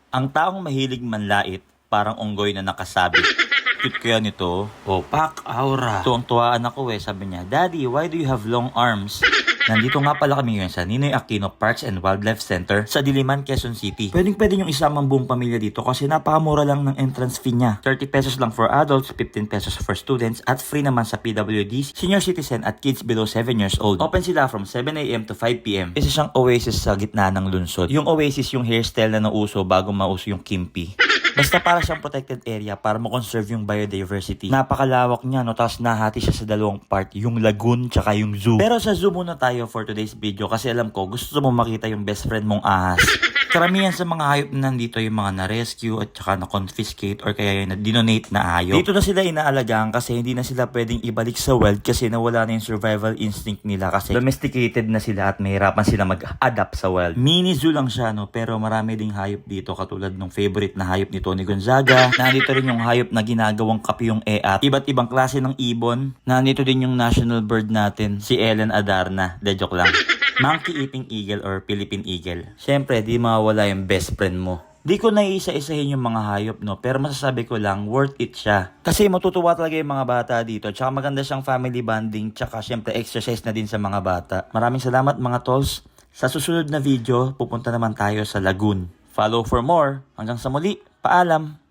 Ang taong mahilig manlait, parang unggoy na nakasabit. Cute kaya nito. Oh, pak, aura. Tuwang-tuwaan ako sabi niya, Daddy, why do you have long arms? Nandito nga pala kami ngayon sa Ninoy Aquino Parks and Wildlife Center sa Diliman, Quezon City. Pwede yung isama ang buong pamilya dito kasi napakamura lang ng entrance fee niya. 30 pesos lang for adults, 15 pesos for students, at free naman sa PWD, senior citizen at kids below 7 years old. Open sila from 7 a.m. to 5 p.m. Isa siyang oasis sa gitna ng lungsod. Yung oasis yung hairstyle na nauso bago mauso yung kimpi. Basta para siyang protected area para ma-conserve yung biodiversity. Napakalawak niya, no? Tapos nahati siya sa dalawang part, yung lagoon tsaka yung zoo. Pero sa zoo muna tayo for today's video kasi alam ko gusto mo makita yung best friend mong ahas. Karamihan sa mga hayop na nandito yung mga na-rescue at saka na-confiscate or kaya yung na-dinonate na hayop. Dito na sila inaalagaan kasi hindi na sila pwedeng ibalik sa wild kasi nawala na yung survival instinct nila kasi domesticated na sila at mahirapan sila mag-adapt sa wild. Mini zoo lang siya, no? Pero marami ding hayop dito katulad ng favorite na hayop ni Tony Gonzaga. Nandito rin yung hayop na ginagawang kapyong at iba't ibang klase ng ibon. Nandito din yung national bird natin, si Ellen Adarna. De joke lang. Monkey eating eagle or Philippine eagle. Siyempre, di mawawala yung best friend mo. Di ko naiisa-isahin yung mga hayop, no? Pero masasabi ko lang, worth it siya. Kasi matutuwa talaga yung mga bata dito. Tsaka maganda siyang family bonding. Tsaka siyempre, exercise na din sa mga bata. Maraming salamat mga tolls. Sa susunod na video, pupunta naman tayo sa lagoon. Follow for more. Hanggang sa muli, paalam!